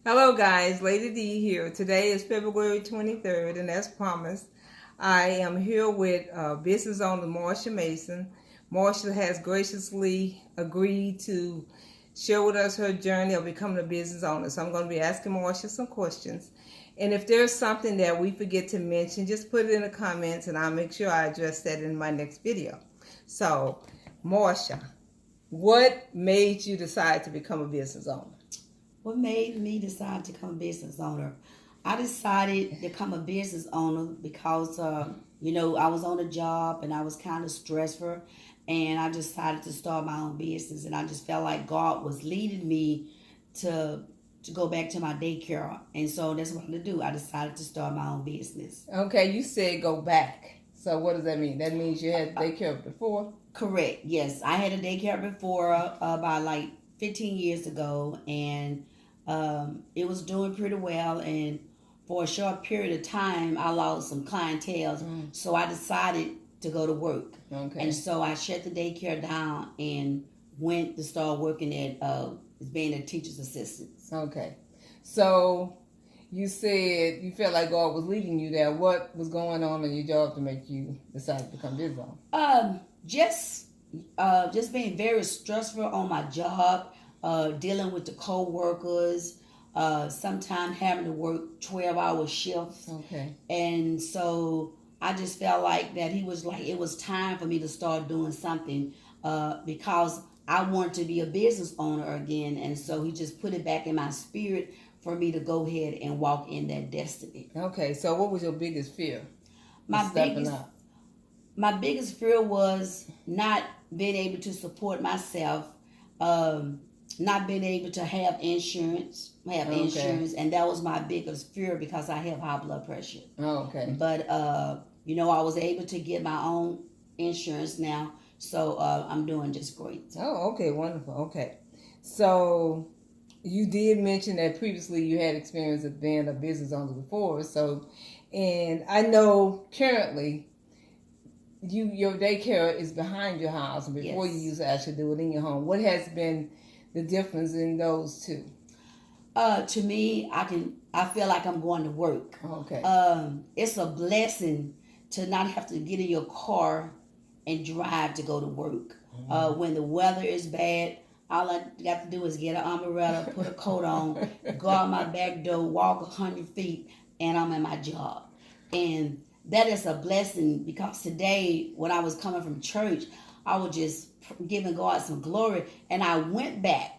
Hello guys, Layde Dei here. Today is February 23rd, and as promised, I am here with business owner Marsha Mason. Marsha has graciously agreed to share with us her journey of becoming a business owner. So I'm going to be asking Marsha some questions. And if there's something that we forget to mention, just put it in the comments and I'll make sure I address that in my next video. So, Marsha, what made you decide to become a business owner? What made me decide to become a business owner? I decided to become a business owner because, I was on a job and I was kind of stressful, and I decided to start my own business. And I just felt like God was leading me to go back to my daycare, and so that's what I'm gonna do. I decided to start my own business. Okay, you said go back. So what does that mean? That means you had daycare before? Correct. Yes, I had a daycare before about like 15 years ago, and it was doing pretty well. And for a short period of time, I lost some clientele, so I decided to go to work. Okay. And so I shut the daycare down and went to start working at being a teacher's assistant. Okay. So you said you felt like God was leading you there. What was going on in your job to make you decide to become business owner? Just being very stressful on my job, dealing with the co-workers, sometimes having to work 12-hour shifts. Okay. And so I just felt like that he was like, it was time for me to start doing something because I wanted to be a business owner again. And so he just put it back in my spirit for me to go ahead and walk in that destiny. Okay, so what was your biggest fear? My biggest fear was not being able to support myself, not being able to have insurance, and that was my biggest fear because I have high blood pressure. Oh, okay. But I was able to get my own insurance now, so I'm doing just great. Oh, okay, wonderful. Okay, so you did mention that previously you had experience of being a business owner before. So, and I know currently your daycare is behind your house, and before you used to actually do it in your home. What has been the difference in those two? To me, I feel like I'm going to work. Okay. It's a blessing to not have to get in your car and drive to go to work. When the weather is bad, all I got to do is get an umbrella, put a coat on, go out my back door, walk 100 feet, and I'm at my job. And that is a blessing because today, when I was coming from church, I was just giving God some glory. And I went back.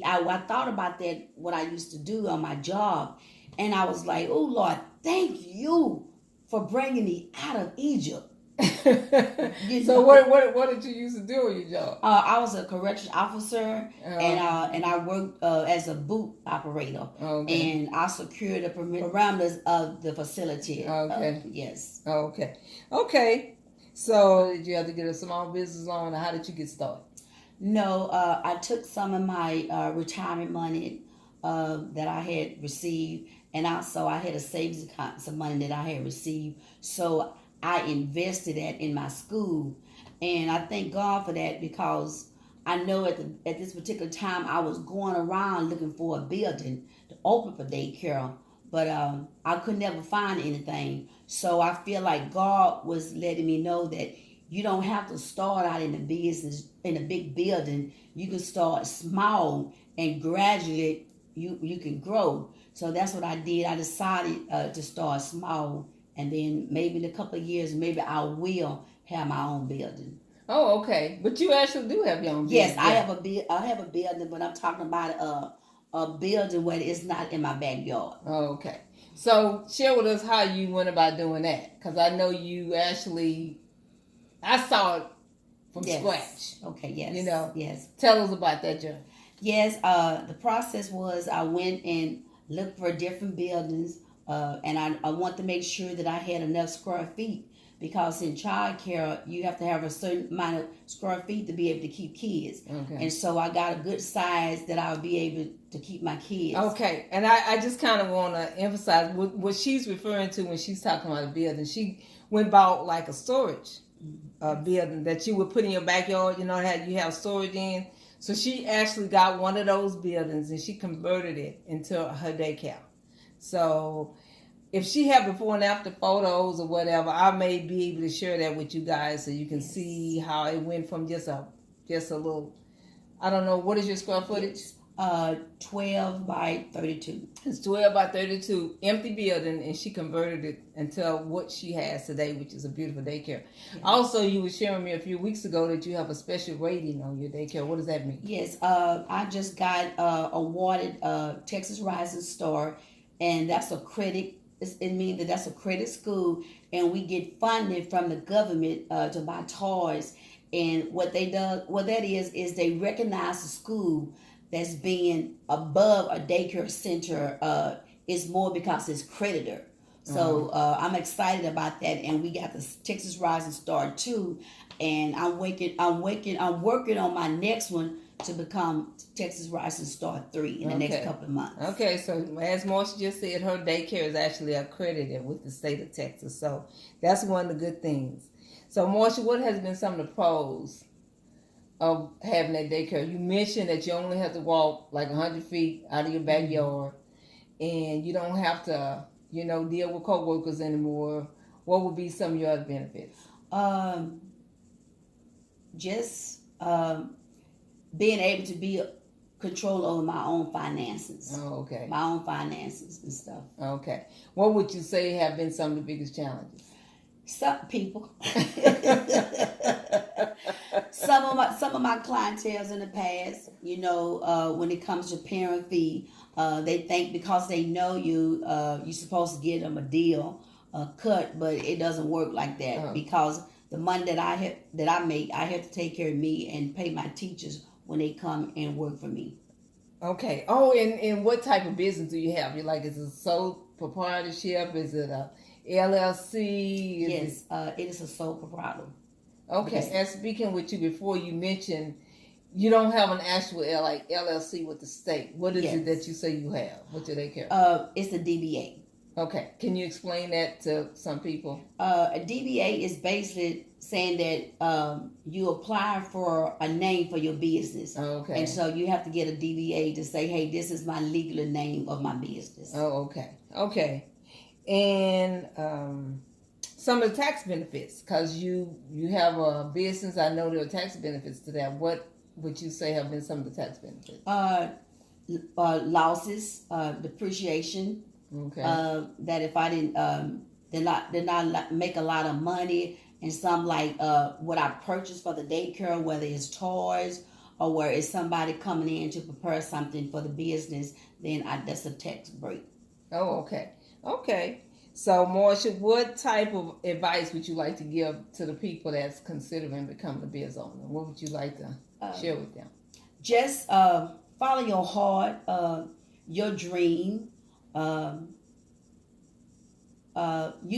I thought about that, what I used to do on my job. And I was like, oh, Lord, thank you for bringing me out of Egypt. So what did you used to do in your job? I was a corrections officer, and I worked as a boot operator, and I secured the parameters of the facility. Okay. Yes. Okay. So did you have to get a small business loan, or how did you get started? No, I took some of my retirement money that I had received, and also I had a savings account, some money that I had received. So I invested that in my school, and I thank God for that because I know at this particular time I was going around looking for a building to open for daycare, but I could never find anything. So I feel like God was letting me know that you don't have to start out in the business in a big building. You can start small, and gradually you can grow. So that's what I did. I decided to start small. And then maybe in a couple of years, maybe I will have my own building. Oh, okay. But you actually do have your own building. Yes, I have a building, but I'm talking about a building where it's not in my backyard. Oh, okay. So share with us how you went about doing that, because I know you actually, I saw it from scratch. Okay. Yes. Yes. Tell us about that journey. Yes. The process was I went and looked for different buildings. And I want to make sure that I had enough square feet because in child care, you have to have a certain amount of square feet to be able to keep kids. Okay. And so I got a good size that I would be able to keep my kids. Okay. And I just kind of want to emphasize what she's referring to when she's talking about a building. She went about like a storage building that you would put in your backyard, how you have storage in. So she actually got one of those buildings and she converted it into her daycare. So if she had before and after photos or whatever, I may be able to share that with you guys so you can see how it went from just a little, I don't know, what is your square footage? 12 by 32. It's 12 by 32, empty building, and she converted it into what she has today, which is a beautiful daycare. Yes. Also, you were sharing me a few weeks ago that you have a special rating on your daycare. What does that mean? Yes, I just got awarded Texas Rising Star, and that's a credit. It means that's a credit school, and we get funding from the government to buy toys. And what that is they recognize the school that's being above a daycare center is more because it's creditor. So I'm excited about that, and we got the Texas Rising Star too. And I'm working on my next one to become Texas Rising Star 3 in the next couple of months. Okay, so as Marsha just said, her daycare is actually accredited with the state of Texas. So that's one of the good things. So Marsha, what has been some of the pros of having that daycare? You mentioned that you only have to walk like 100 feet out of your backyard, and you don't have to, deal with co-workers anymore. What would be some of your other benefits? Just being able to be control over my own finances. Oh, okay. My own finances and stuff. Okay. What would you say have been some of the biggest challenges? Some people. some of my clientels in the past, when it comes to parent fee, they think because they know you, you're supposed to give them a deal, a cut, but it doesn't work like that because the money that I make, I have to take care of me and pay my teachers when they come and work for me. Okay. Oh, and what type of business do you have? Is it a sole proprietorship? Is it a LLC? Yes, it is a sole proprietor. Okay. And speaking with you before, you mentioned you don't have an actual LLC with the state. What is it that you say you have? What do they care? It's a DBA. Okay. Can you explain that to some people? A DBA is basically saying that you apply for a name for your business. Okay. And so you have to get a DBA to say, hey, this is my legal name of my business. Oh, okay. Okay. And some of the tax benefits, because you have a business, I know there are tax benefits to that. What would you say have been some of the tax benefits? Losses, depreciation. Okay. That if I did not make a lot of money, and some like what I purchased for the daycare, whether it's toys or where it's somebody coming in to prepare something for the business, then that's a tax break. Oh, okay. Okay. So, Marsha, what type of advice would you like to give to the people that's considering becoming a business owner? What would you like to share with them? Just follow your heart, your dream. You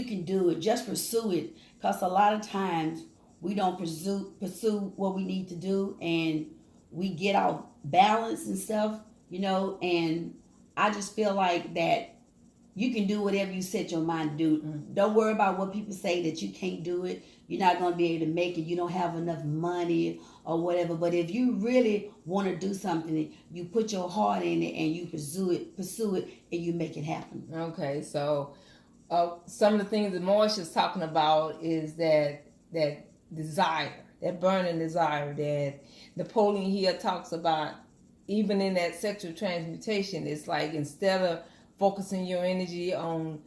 can do it. Just pursue it, because a lot of times we don't pursue what we need to do, and we get off balance and stuff, and I just feel like that you can do whatever you set your mind to do. Don't worry about what people say that you can't do it. You're not going to be able to make it. You don't have enough money or whatever. But if you really want to do something, you put your heart in it and you pursue it, and you make it happen. Okay, so some of the things that Marsha's talking about is that desire, that burning desire that Napoleon Hill talks about. Even in that sexual transmutation, it's like instead of focusing your energy on,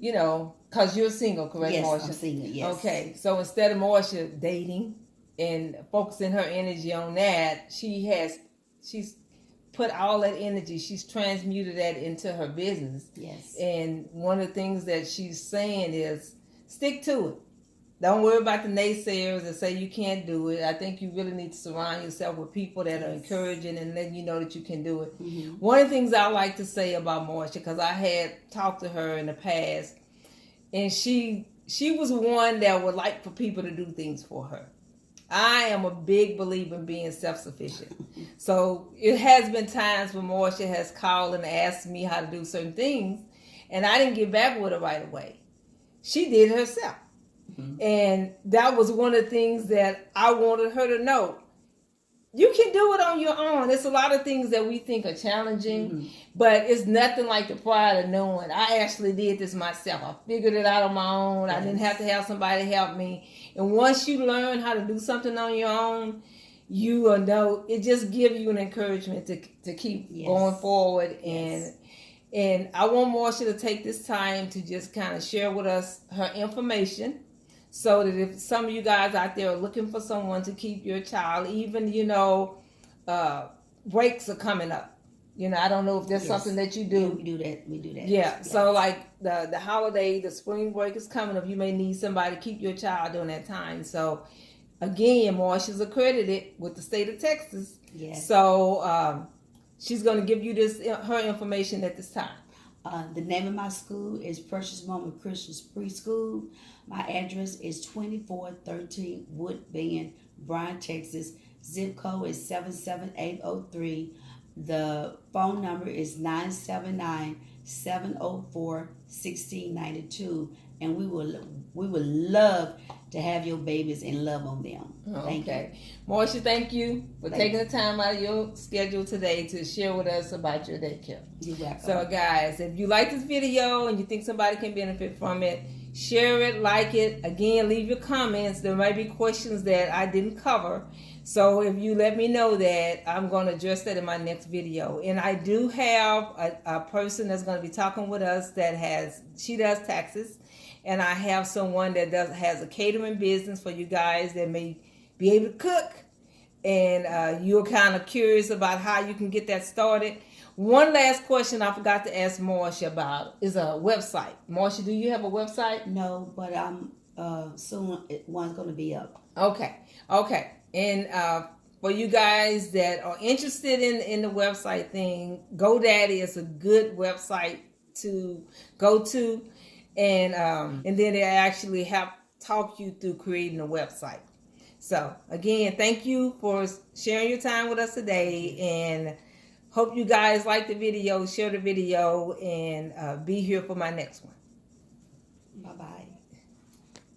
because you're single, correct, yes, Marsha? Yes, I'm single, yes. Okay, so instead of Marsha dating and focusing her energy on that, she's put all that energy, she's transmuted that into her business. Yes. And one of the things that she's saying is stick to it. Don't worry about the naysayers that say you can't do it. I think you really need to surround yourself with people that are encouraging and letting you know that you can do it. Mm-hmm. One of the things I like to say about Marsha, because I had talked to her in the past, and she was one that would like for people to do things for her. I am a big believer in being self-sufficient. So it has been times when Marsha has called and asked me how to do certain things, and I didn't get back with her right away. She did it herself. Mm-hmm. And that was one of the things that I wanted her to know. you can do it on your own. There's a lot of things that we think are challenging, but it's nothing like the pride of knowing I actually did this myself. I figured it out on my own. I didn't have to have somebody help me. And once you learn how to do something on your own, you will know, it just gives you an encouragement to keep going forward. And I want Marsha to take this time to just kind of share with us her information, so that if some of you guys out there are looking for someone to keep your child, even, breaks are coming up. I don't know if there's something that you do. Yeah, we do that. Yeah. Yes. So like the holiday, the spring break is coming up. You may need somebody to keep your child during that time. So again, Marsha's accredited with the state of Texas. Yes. So she's going to give you her information at this time. The name of my school is Precious Moment Christian Preschool. My address is 2413 Wood Bend, Bryan, Texas. Zip code is 77803. The phone number is 979-704-1692. And we would love to have your babies and love on them. Thank you. Marsha, thank you for taking the time out of your schedule today to share with us about your daycare. You're welcome. So guys, if you like this video and you think somebody can benefit from it, share it, like it. Again, leave your comments. There might be questions that I didn't cover. So if you let me know that, I'm going to address that in my next video. And I do have a person that's going to be talking with us she does taxes. And I have someone that has a catering business for you guys that may be able to cook. And you're kind of curious about how you can get that started. One last question I forgot to ask Marsha about is a website. Marsha, do you have a website? No, but soon one's going to be up. Okay. And for you guys that are interested in the website thing, GoDaddy is a good website to go to. And then they actually talk you through creating a website. So again, thank you for sharing your time with us today, and hope you guys like the video, share the video, and be here for my next one. Bye-bye.